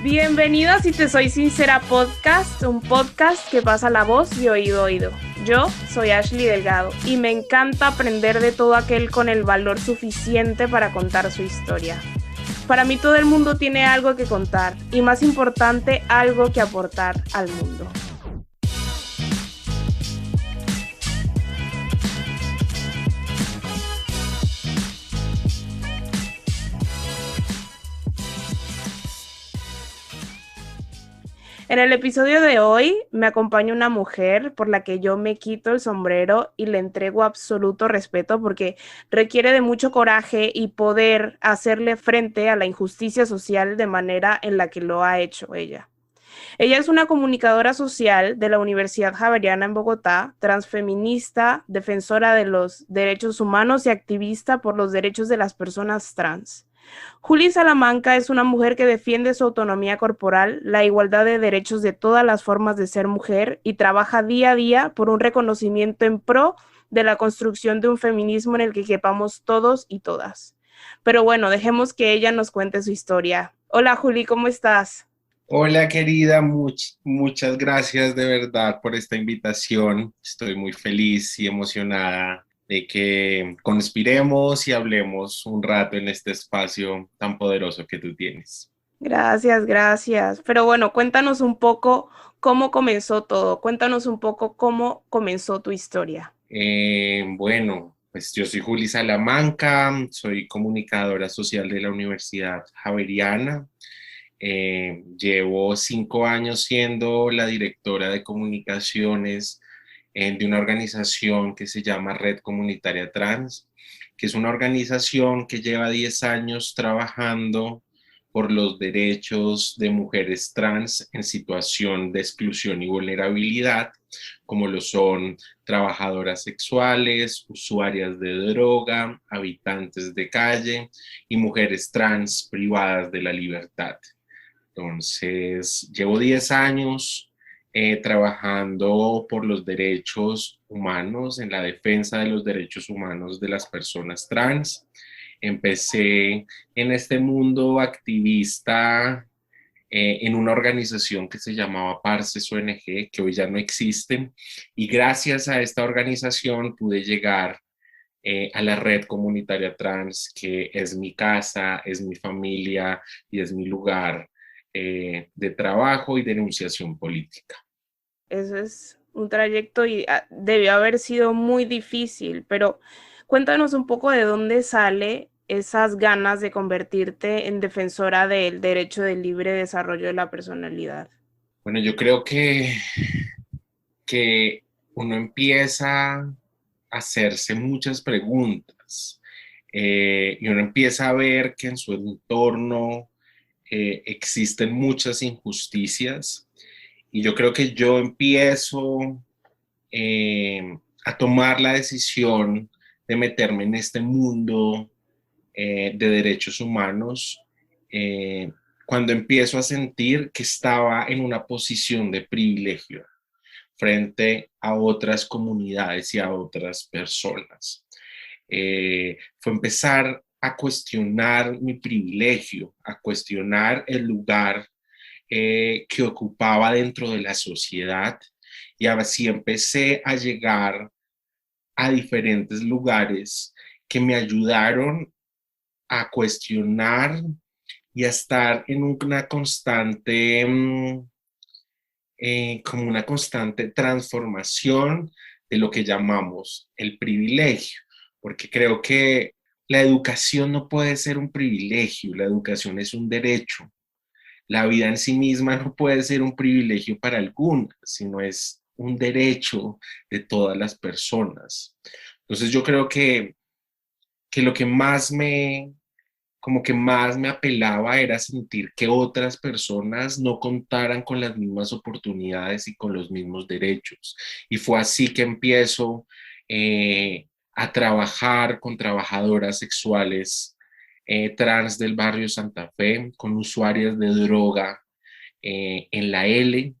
Bienvenido a Si Te Soy Sincera Podcast, un podcast que pasa la voz de oído a oído. Yo soy Ashley Delgado y me encanta aprender de todo aquel con el valor suficiente para contar su historia. Para mí todo el mundo tiene algo que contar y, más importante, algo que aportar al mundo. En el episodio de hoy me acompaña una mujer por la que yo me quito el sombrero y le entrego absoluto respeto porque requiere de mucho coraje y poder hacerle frente a la injusticia social de manera en la que lo ha hecho ella. Ella es una comunicadora social de la Universidad Javeriana en Bogotá, transfeminista, defensora de los derechos humanos y activista por los derechos de las personas trans. Juli Salamanca es una mujer que defiende su autonomía corporal, la igualdad de derechos de todas las formas de ser mujer y trabaja día a día por un reconocimiento en pro de la construcción de un feminismo en el que quepamos todos y todas. Pero bueno, dejemos que ella nos cuente su historia. Hola Juli, ¿cómo estás? Hola querida, muchas gracias de verdad por esta invitación. Estoy muy feliz y emocionada de que conspiremos y hablemos un rato en este espacio tan poderoso que tú tienes. Gracias, gracias. Pero bueno, cuéntanos un poco cómo comenzó todo. Cuéntanos un poco cómo comenzó tu historia. Bueno, pues yo soy Juli Salamanca, soy comunicadora social de la Universidad Javeriana. Llevo 5 años siendo la directora de comunicaciones de una organización que se llama Red Comunitaria Trans, que es una organización que lleva 10 años trabajando por los derechos de mujeres trans en situación de exclusión y vulnerabilidad, como lo son trabajadoras sexuales, usuarias de droga, habitantes de calle y mujeres trans privadas de la libertad. Entonces, llevo 10 años trabajando por los derechos humanos, en la defensa de los derechos humanos de las personas trans. Empecé en este mundo activista en una organización que se llamaba Parces ONG, que hoy ya no existe, y gracias a esta organización pude llegar a la red comunitaria trans, que es mi casa, es mi familia y es mi lugar de trabajo y denunciación política. Eso es un trayecto y debió haber sido muy difícil, pero cuéntanos un poco de dónde sale esas ganas de convertirte en defensora del derecho del libre desarrollo de la personalidad. Bueno, yo creo que uno empieza a hacerse muchas preguntas y uno empieza a ver que en su entorno existen muchas injusticias, y yo creo que yo empiezo a tomar la decisión de meterme en este mundo de derechos humanos cuando empiezo a sentir que estaba en una posición de privilegio frente a otras comunidades y a otras personas. Fue empezar a cuestionar mi privilegio, a cuestionar el lugar que ocupaba dentro de la sociedad, y así empecé a llegar a diferentes lugares que me ayudaron a cuestionar y a estar en una constante como una constante transformación de lo que llamamos el privilegio, porque creo que la educación no puede ser un privilegio, la educación es un derecho. La vida en sí misma no puede ser un privilegio para algunas, sino es un derecho de todas las personas. Entonces yo creo que lo que más me, como que más me apelaba era sentir que otras personas no contaran con las mismas oportunidades y con los mismos derechos. Y fue así que empiezo a trabajar con trabajadoras sexuales trans del barrio Santa Fe, con usuarias de droga en la L.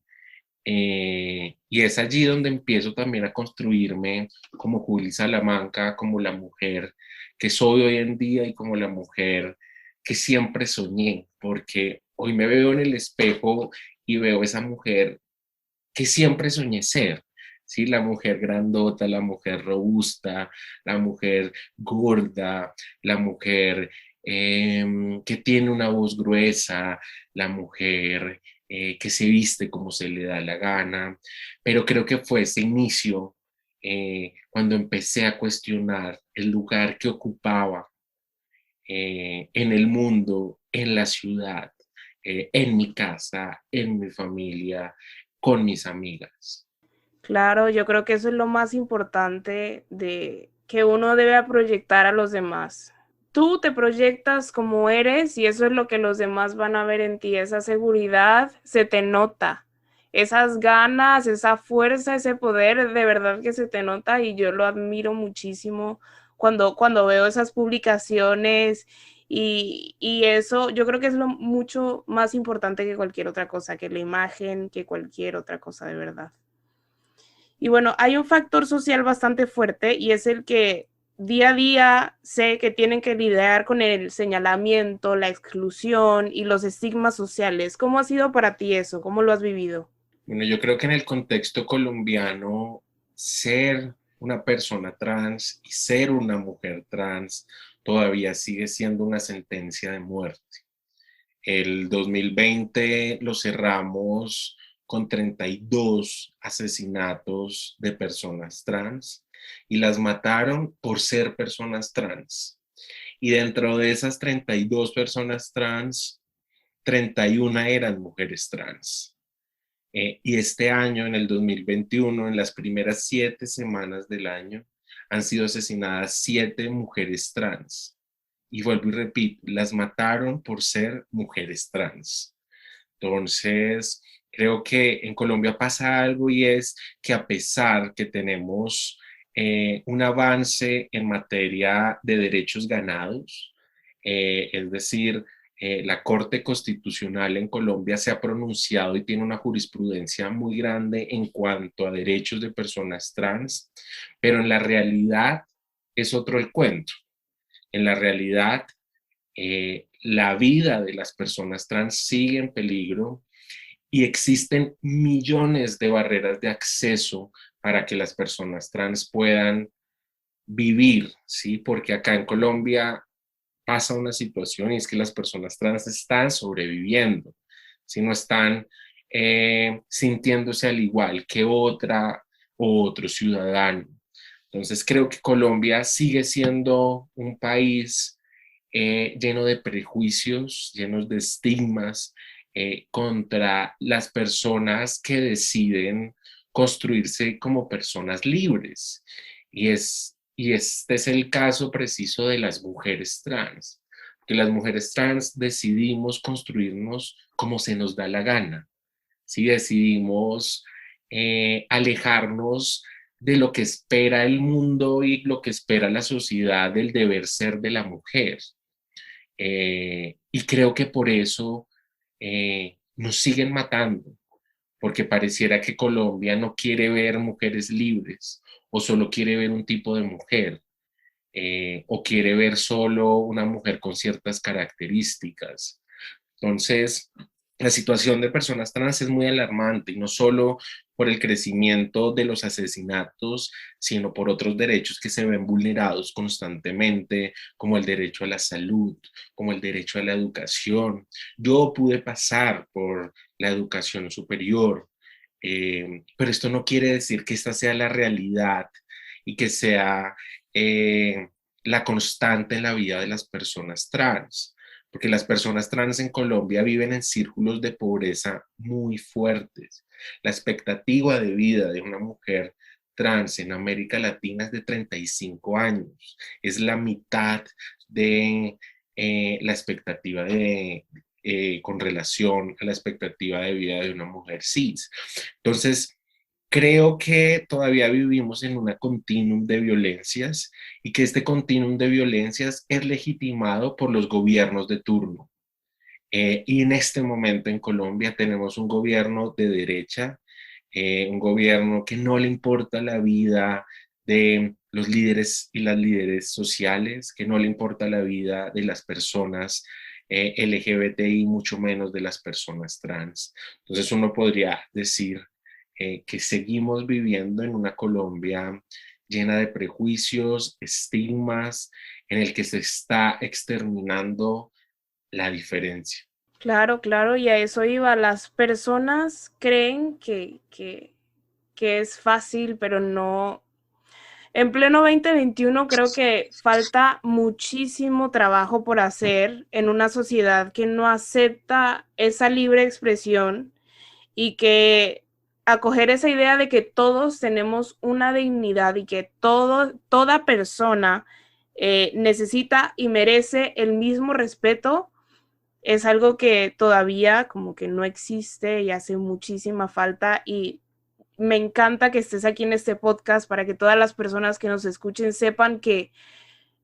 Y es allí donde empiezo también a construirme como Juli Salamanca, como la mujer que soy hoy en día y como la mujer que siempre soñé, porque hoy me veo en el espejo y veo esa mujer que siempre soñé ser, ¿sí? La mujer grandota, la mujer robusta, la mujer gorda, la mujer que tiene una voz gruesa, la mujer que se viste como se le da la gana, pero creo que fue ese inicio cuando empecé a cuestionar el lugar que ocupaba en el mundo, en la ciudad, en mi casa, en mi familia, con mis amigas. Claro, yo creo que eso es lo más importante de que uno debe proyectar a los demás. Tú te proyectas como eres y eso es lo que los demás van a ver en ti. Esa seguridad se te nota. Esas ganas, esa fuerza, ese poder, de verdad que se te nota y yo lo admiro muchísimo cuando veo esas publicaciones y eso, yo creo que es lo mucho más importante que cualquier otra cosa, que la imagen, que cualquier otra cosa de verdad. Y bueno, hay un factor social bastante fuerte y es el que día a día sé que tienen que lidiar con el señalamiento, la exclusión y los estigmas sociales. ¿Cómo ha sido para ti eso? ¿Cómo lo has vivido? Bueno, yo creo que en el contexto colombiano, ser una persona trans y ser una mujer trans todavía sigue siendo una sentencia de muerte. El 2020 lo cerramos con 32 asesinatos de personas trans y las mataron por ser personas trans. Y dentro de esas 32 personas trans, 31 eran mujeres trans. Y este año, en el 2021, en las primeras 7 semanas del año, han sido asesinadas 7 mujeres trans. Y vuelvo y repito, las mataron por ser mujeres trans. Entonces, creo que en Colombia pasa algo y es que a pesar que tenemos un avance en materia de derechos ganados, es decir, la Corte Constitucional en Colombia se ha pronunciado y tiene una jurisprudencia muy grande en cuanto a derechos de personas trans, pero en la realidad es otro el cuento. En la realidad, la vida de las personas trans sigue en peligro y existen millones de barreras de acceso para que las personas trans puedan vivir, ¿sí? Porque acá en Colombia pasa una situación y es que las personas trans están sobreviviendo, si no están sintiéndose al igual que otra o otro ciudadano. Entonces creo que Colombia sigue siendo un país lleno de prejuicios, llenos de estigmas contra las personas que deciden construirse como personas libres. Y este es el caso preciso de las mujeres trans, que las mujeres trans decidimos construirnos como se nos da la gana, si decidimos alejarnos de lo que espera el mundo y lo que espera la sociedad del deber ser de la mujer. Y creo que por eso nos siguen matando, porque pareciera que Colombia no quiere ver mujeres libres o solo quiere ver un tipo de mujer. O quiere ver solo una mujer con ciertas características. Entonces, la situación de personas trans es muy alarmante y no solo por el crecimiento de los asesinatos, sino por otros derechos que se ven vulnerados constantemente, como el derecho a la salud, como el derecho a la educación. Yo pude pasar por la educación superior, pero esto no quiere decir que esta sea la realidad y que sea eh, la constante en la vida de las personas trans, porque las personas trans en Colombia viven en círculos de pobreza muy fuertes. La expectativa de vida de una mujer trans en América Latina es de 35 años, es la mitad de la expectativa con relación a la expectativa de vida de una mujer cis. Entonces, creo que todavía vivimos en una continuum de violencias y que este continuum de violencias es legitimado por los gobiernos de turno. Y en este momento en Colombia tenemos un gobierno de derecha, un gobierno que no le importa la vida de los líderes y las líderes sociales, que no le importa la vida de las personas LGBTI, mucho menos de las personas trans. Entonces uno podría decir que seguimos viviendo en una Colombia llena de prejuicios, estigmas, en el que se está exterminando la diferencia. Claro, claro, y a eso iba. Las personas creen que es fácil, pero no. En pleno 2021 creo que falta muchísimo trabajo por hacer en una sociedad que no acepta esa libre expresión y que acoger esa idea de que todos tenemos una dignidad y que toda persona necesita y merece el mismo respeto es algo que todavía como que no existe y hace muchísima falta y me encanta que estés aquí en este podcast para que todas las personas que nos escuchen sepan que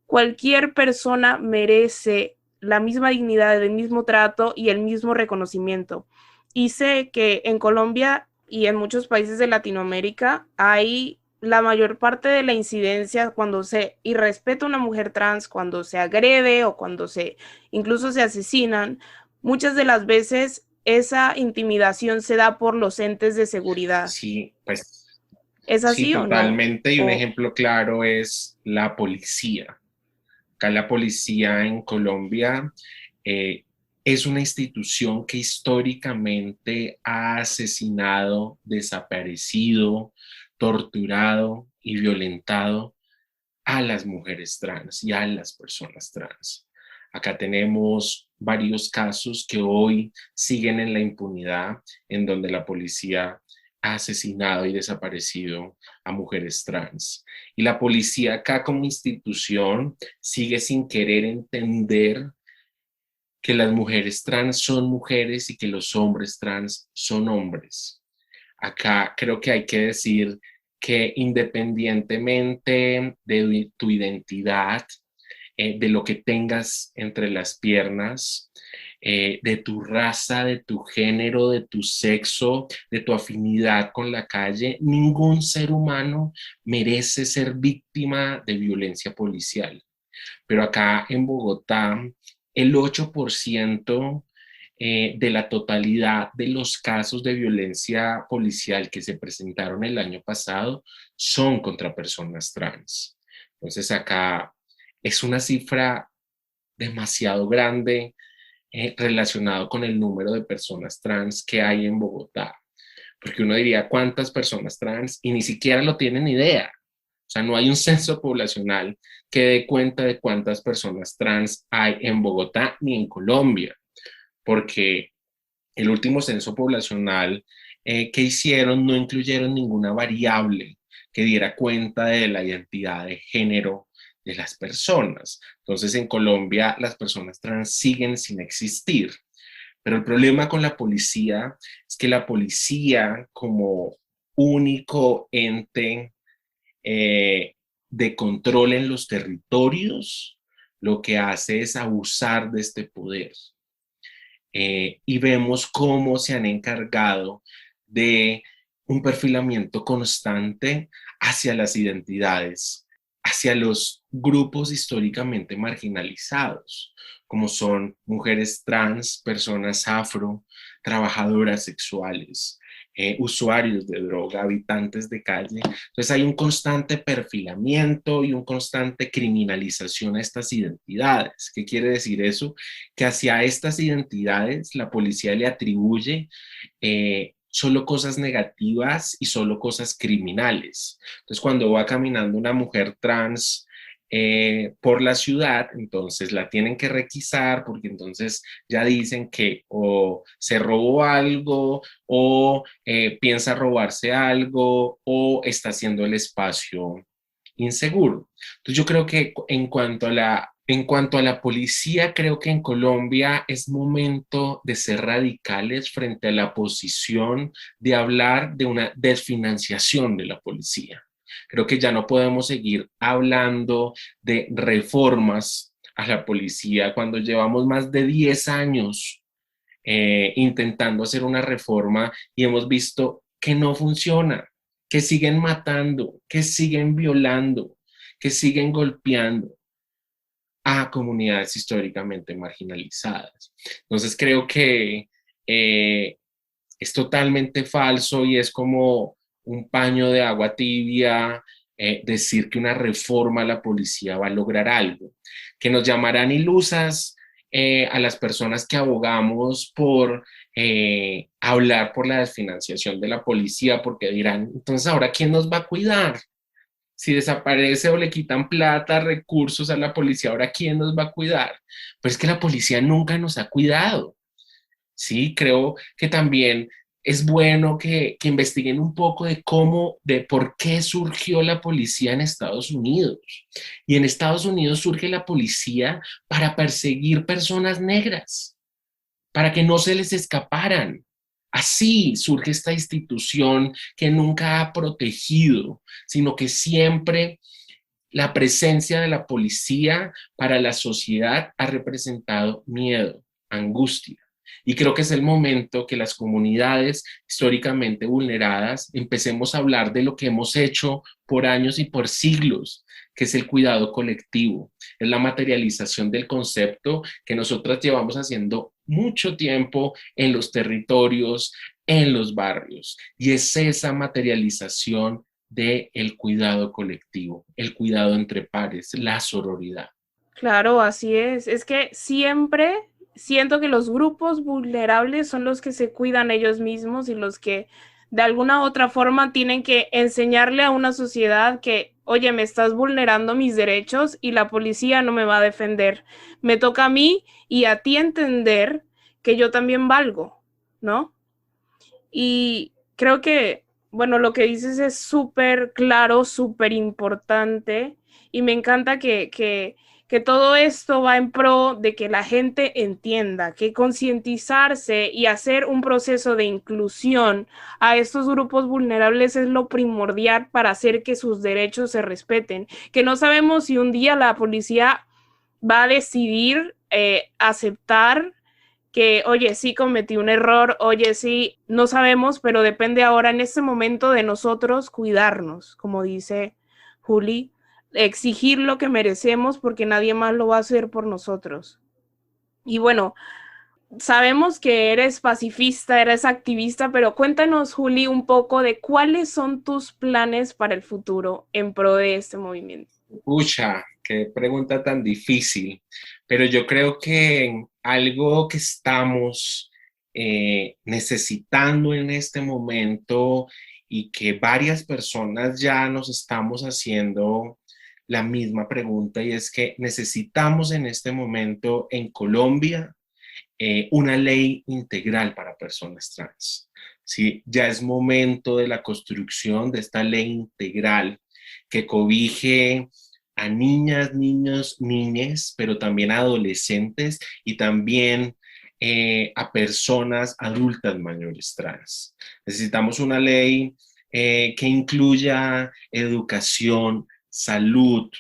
cualquier persona merece la misma dignidad, el mismo trato y el mismo reconocimiento. Y sé que en Colombia y en muchos países de Latinoamérica hay la mayor parte de la incidencia cuando se irrespeta a una mujer trans, cuando se agrede o cuando se incluso se asesinan, muchas de las veces esa intimidación se da por los entes de seguridad. Sí, pues ¿Es sí, así o no? totalmente. Y un O, ejemplo claro es la policía. Acá la policía en Colombia eh, es una institución que históricamente ha asesinado, desaparecido, torturado y violentado a las mujeres trans y a las personas trans. Acá tenemos varios casos que hoy siguen en la impunidad, en donde la policía ha asesinado y desaparecido a mujeres trans. Y la policía acá como institución sigue sin querer entender que las mujeres trans son mujeres y que los hombres trans son hombres. Acá creo que hay que decir que independientemente de tu identidad, de lo que tengas entre las piernas, de tu raza, de tu género, de tu sexo, de tu afinidad con la calle, ningún ser humano merece ser víctima de violencia policial. Pero acá en Bogotá, el 8% de la totalidad de los casos de violencia policial que se presentaron el año pasado son contra personas trans. Entonces acá es una cifra demasiado grande relacionado con el número de personas trans que hay en Bogotá. Porque uno diría cuántas personas trans y ni siquiera lo tienen idea. O sea, no hay un censo poblacional que dé cuenta de cuántas personas trans hay en Bogotá ni en Colombia, porque el último censo poblacional que hicieron no incluyeron ninguna variable que diera cuenta de la identidad de género de las personas. Entonces, en Colombia, las personas trans siguen sin existir. Pero el problema con la policía es que la policía, como único ente de control en los territorios, lo que hace es abusar de este poder. Y vemos cómo se han encargado de un perfilamiento constante hacia las identidades, hacia los grupos históricamente marginalizados, como son mujeres trans, personas afro, trabajadoras sexuales, usuarios de droga, habitantes de calle. Entonces hay un constante perfilamiento y un constante criminalización a estas identidades. ¿Qué quiere decir eso? Que hacia estas identidades la policía le atribuye solo cosas negativas y solo cosas criminales. Entonces, cuando va caminando una mujer trans por la ciudad, entonces la tienen que requisar porque entonces ya dicen que o se robó algo o piensa robarse algo o está haciendo el espacio inseguro. Entonces yo creo que en cuanto a la policía, creo que en Colombia es momento de ser radicales frente a la posición de hablar de una desfinanciación de la policía. Creo que ya no podemos seguir hablando de reformas a la policía cuando llevamos más de 10 años intentando hacer una reforma y hemos visto que no funciona, que siguen matando, que siguen violando, que siguen golpeando. a comunidades históricamente marginalizadas. Entonces creo que es totalmente falso y es como un paño de agua tibia decir que una reforma a la policía va a lograr algo, que nos llamarán ilusas a las personas que abogamos por hablar por la desfinanciación de la policía, porque dirán, entonces ahora ¿quién nos va a cuidar? Si desaparece o le quitan plata, recursos a la policía, ahora ¿quién nos va a cuidar? Pero es que la policía nunca nos ha cuidado. Sí, creo que también es bueno que investiguen un poco de cómo, de por qué surgió la policía en Estados Unidos. Y en Estados Unidos surge la policía para perseguir personas negras, para que no se les escaparan. Así surge esta institución que nunca ha protegido, sino que siempre la presencia de la policía para la sociedad ha representado miedo, angustia. Y creo que es el momento que las comunidades históricamente vulneradas empecemos a hablar de lo que hemos hecho por años y por siglos, que es el cuidado colectivo, es la materialización del concepto que nosotras llevamos haciendo mucho tiempo en los territorios, en los barrios. Y es esa materialización del cuidado colectivo, el cuidado entre pares, la sororidad. Claro, así es. Es que siempre siento que los grupos vulnerables son los que se cuidan ellos mismos y los que de alguna u otra forma tienen que enseñarle a una sociedad que, oye, me estás vulnerando mis derechos y la policía no me va a defender. Me toca a mí y a ti entender que yo también valgo, ¿no? Y creo que, bueno, lo que dices es súper claro, súper importante y me encanta que todo esto va en pro de que la gente entienda, que concientizarse y hacer un proceso de inclusión a estos grupos vulnerables es lo primordial para hacer que sus derechos se respeten, que no sabemos si un día la policía va a decidir aceptar que, oye, sí cometí un error, oye, sí, no sabemos, pero depende ahora en este momento de nosotros cuidarnos, como dice Juli, exigir lo que merecemos porque nadie más lo va a hacer por nosotros. Y bueno, sabemos que eres pacifista, eres activista, pero cuéntanos, Juli, un poco de cuáles son tus planes para el futuro en pro de este movimiento. Pucha, qué pregunta tan difícil, pero yo creo que algo que estamos necesitando en este momento y que varias personas ya nos estamos haciendo la misma pregunta y es que necesitamos en este momento en Colombia una ley integral para personas trans. ¿Sí? Ya es momento de la construcción de esta ley integral que cobije a niñas, niños, niñes, pero también a adolescentes y también a personas adultas mayores trans. Necesitamos una ley que incluya educación, salud,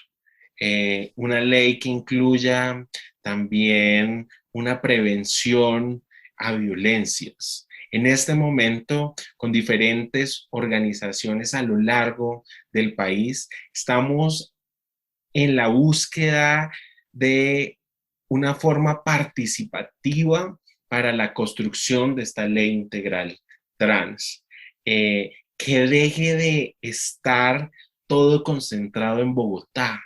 una ley que incluya también una prevención a violencias. En este momento, con diferentes organizaciones a lo largo del país, estamos en la búsqueda de una forma participativa para la construcción de esta ley integral trans, que deje de estar todo concentrado en Bogotá,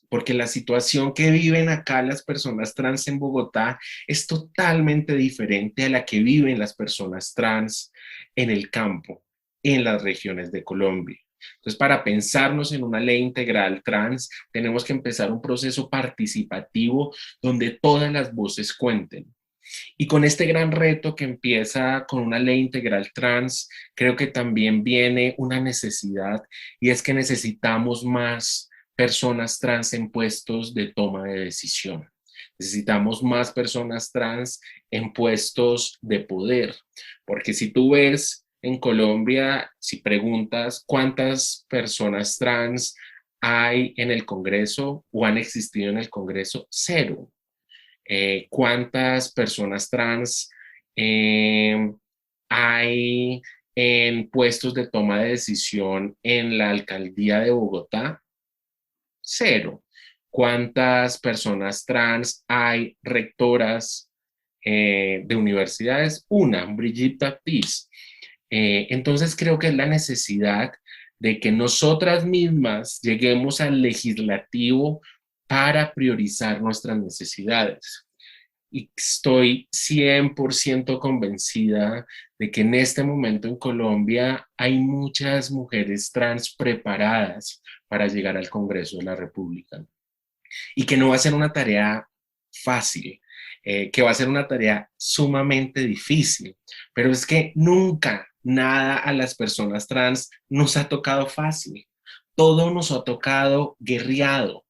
porque la situación que viven acá las personas trans en Bogotá es totalmente diferente a la que viven las personas trans en el campo, en las regiones de Colombia. Entonces, para pensarnos en una ley integral trans, tenemos que empezar un proceso participativo donde todas las voces cuenten. Y con este gran reto que empieza con una ley integral trans, creo que también viene una necesidad y es que necesitamos más personas trans en puestos de toma de decisión. Necesitamos más personas trans en puestos de poder, porque si tú ves en Colombia, si preguntas cuántas personas trans hay en el Congreso o han existido en el Congreso, cero. ¿Cuántas personas trans hay en puestos de toma de decisión en la alcaldía de Bogotá? Cero. ¿Cuántas personas trans hay rectoras de universidades? Una, Brigitte Baptiste. Entonces creo que es la necesidad de que nosotras mismas lleguemos al legislativo para priorizar nuestras necesidades. Y estoy 100% convencida de que en este momento en Colombia hay muchas mujeres trans preparadas para llegar al Congreso de la República y que no va a ser una tarea fácil, que va a ser una tarea sumamente difícil, pero es que nunca nada a las personas trans nos ha tocado fácil, todo nos ha tocado guerreado,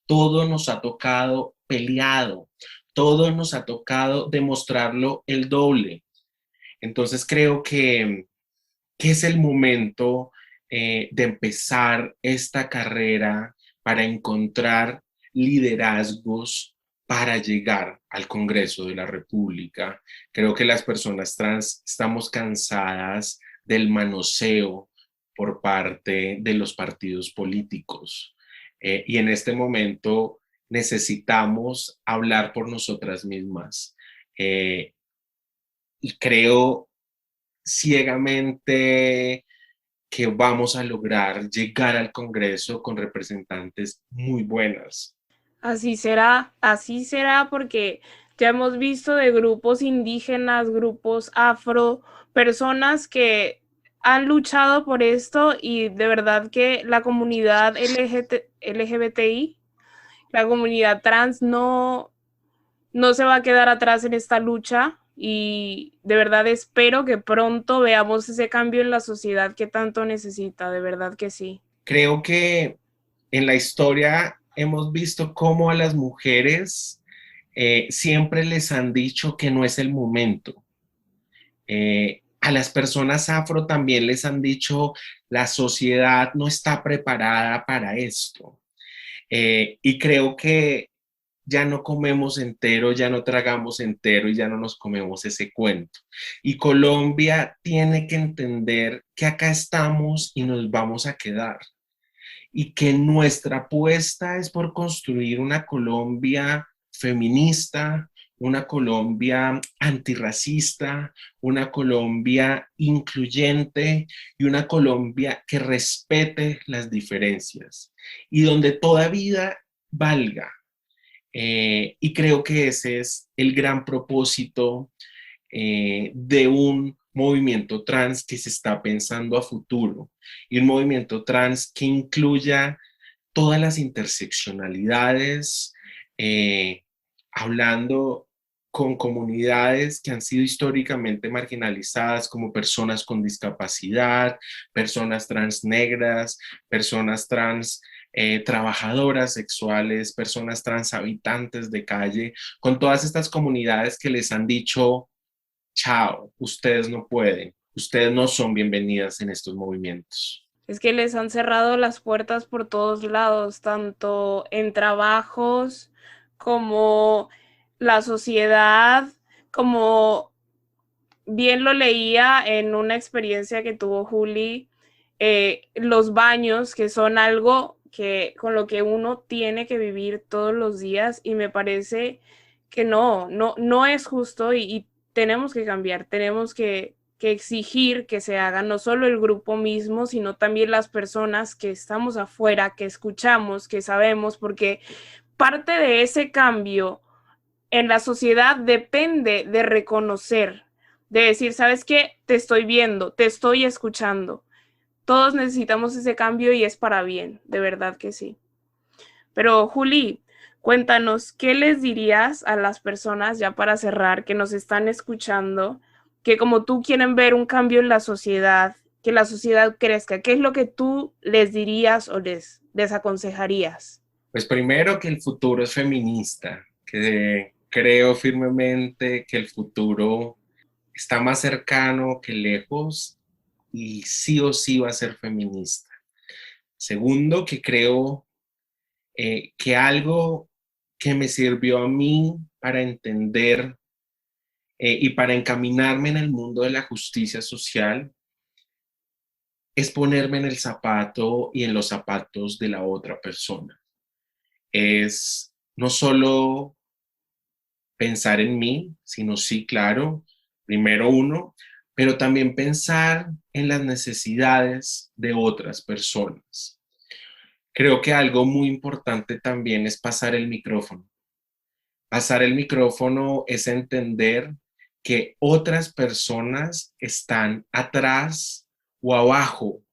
todo nos ha tocado peleado, todo nos ha tocado demostrarlo el doble. Entonces creo que es el momento de empezar esta carrera para encontrar liderazgos para llegar al Congreso de la República. Creo que las personas trans estamos cansadas del manoseo por parte de los partidos políticos. Y en este momento necesitamos hablar por nosotras mismas. Y creo ciegamente que vamos a lograr llegar al Congreso con representantes muy buenas. Así será porque ya hemos visto de grupos indígenas, grupos afro, personas que han luchado por esto y de verdad que la comunidad LGBTI, la comunidad trans no se va a quedar atrás en esta lucha y de verdad espero que pronto veamos ese cambio en la sociedad que tanto necesita, de verdad que sí. Creo que en la historia hemos visto cómo a las mujeres siempre les han dicho que no es el momento. A las personas afro también les han dicho la sociedad no está preparada para esto. Y creo que ya no comemos entero, ya no tragamos entero y ya no nos comemos ese cuento. Y Colombia tiene que entender que acá estamos y nos vamos a quedar. Y que nuestra apuesta es por construir una Colombia feminista, una Colombia antirracista, una Colombia incluyente y una Colombia que respete las diferencias y donde toda vida valga. Y creo que ese es el gran propósito de un movimiento trans que se está pensando a futuro y un movimiento trans que incluya todas las interseccionalidades, hablando con comunidades que han sido históricamente marginalizadas como personas con discapacidad, personas trans negras, personas trans trabajadoras sexuales, personas trans habitantes de calle, con todas estas comunidades que les han dicho, chao, ustedes no pueden, ustedes no son bienvenidas en estos movimientos. Es que les han cerrado las puertas por todos lados, tanto en trabajos como la sociedad, como bien lo leía en una experiencia que tuvo Juli, los baños, que son algo que con lo que uno tiene que vivir todos los días y me parece que no es justo y tenemos que cambiar, tenemos que exigir que se haga no solo el grupo mismo, sino también las personas que estamos afuera, que escuchamos, que sabemos, porque parte de ese cambio en la sociedad depende de reconocer, de decir, ¿sabes qué? Te estoy viendo, te estoy escuchando. Todos necesitamos ese cambio y es para bien, de verdad que sí. Pero Juli, cuéntanos, ¿qué les dirías a las personas, ya para cerrar, que nos están escuchando, que como tú quieren ver un cambio en la sociedad, que la sociedad crezca? ¿Qué es lo que tú les dirías o les aconsejarías? Pues primero que el futuro es feminista, que creo firmemente que el futuro está más cercano que lejos y sí o sí va a ser feminista. Segundo, que creo que algo que me sirvió a mí para entender y para encaminarme en el mundo de la justicia social es ponerme en el zapato y en los zapatos de la otra persona. es no solo pensar en mí, sino sí, claro, primero uno, pero también pensar en las necesidades de otras personas. Creo que algo muy importante también es pasar el micrófono. Pasar el micrófono es entender que otras personas están atrás o abajo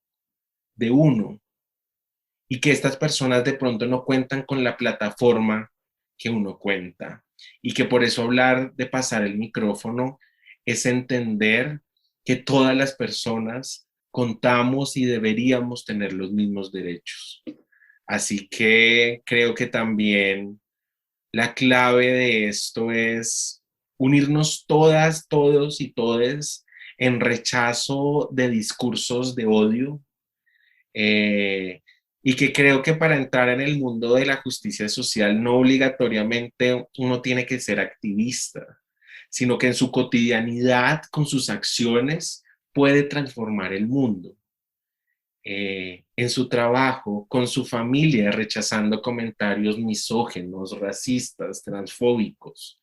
de uno y que estas personas de pronto no cuentan con la plataforma que uno cuenta y que por eso hablar de pasar el micrófono es entender que todas las personas contamos y deberíamos tener los mismos derechos. Así que creo que también la clave de esto es unirnos todas, todos y todes en rechazo de discursos de odio, eh, y que creo que para entrar en el mundo de la justicia social no obligatoriamente uno tiene que ser activista, sino que en su cotidianidad, con sus acciones, puede transformar el mundo. En su trabajo, con su familia, rechazando comentarios misóginos, racistas, transfóbicos.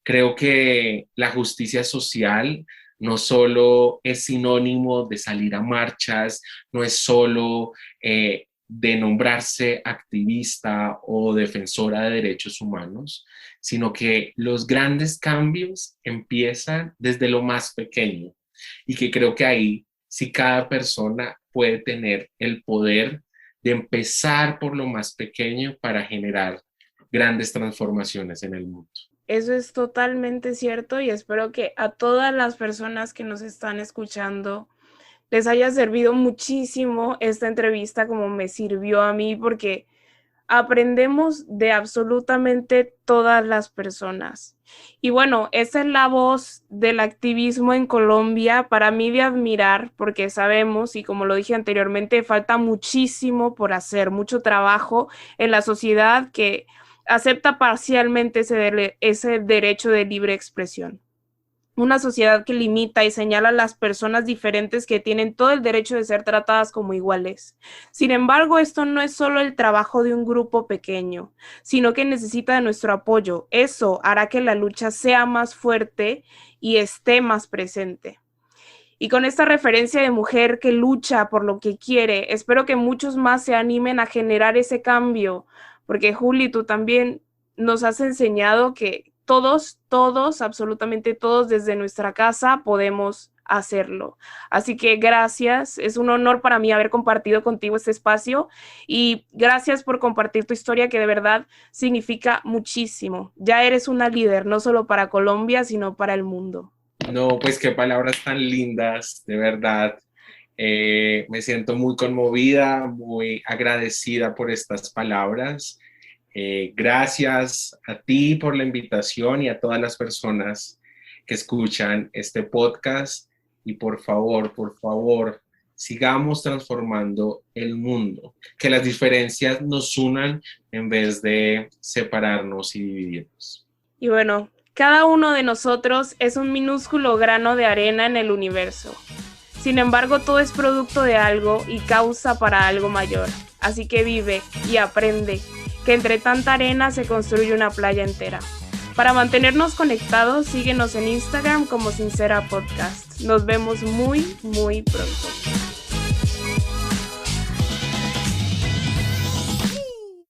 Creo que la justicia social no solo es sinónimo de salir a marchas, no es solo de nombrarse activista o defensora de derechos humanos, sino que los grandes cambios empiezan desde lo más pequeño y que creo que ahí sí cada persona puede tener el poder de empezar por lo más pequeño para generar grandes transformaciones en el mundo. Eso es totalmente cierto y espero que a todas las personas que nos están escuchando les haya servido muchísimo esta entrevista como me sirvió a mí, porque aprendemos de absolutamente todas las personas. Y bueno, esa es la voz del activismo en Colombia, para mí de admirar, porque sabemos, y como lo dije anteriormente, falta muchísimo por hacer, mucho trabajo en la sociedad que acepta parcialmente ese derecho de libre expresión. Una sociedad que limita y señala a las personas diferentes que tienen todo el derecho de ser tratadas como iguales. Sin embargo, esto no es solo el trabajo de un grupo pequeño, sino que necesita de nuestro apoyo. Eso hará que la lucha sea más fuerte y esté más presente. Y con esta referencia de mujer que lucha por lo que quiere, espero que muchos más se animen a generar ese cambio, porque Juli, tú también nos has enseñado que todos, absolutamente todos desde nuestra casa podemos hacerlo. Así que gracias, es un honor para mí haber compartido contigo este espacio y gracias por compartir tu historia que de verdad significa muchísimo. Ya eres una líder, no solo para Colombia, sino para el mundo. No, pues qué palabras tan lindas, de verdad. Me siento muy conmovida, muy agradecida por estas palabras. Gracias a ti por la invitación y a todas las personas que escuchan este podcast. Y por favor, sigamos transformando el mundo. Que las diferencias nos unan en vez de separarnos y dividirnos. Y bueno, cada uno de nosotros es un minúsculo grano de arena en el universo. Sin embargo, todo es producto de algo y causa para algo mayor. Así que vive y aprende que entre tanta arena se construye una playa entera. Para mantenernos conectados, síguenos en Instagram como Sincera Podcast. Nos vemos muy pronto.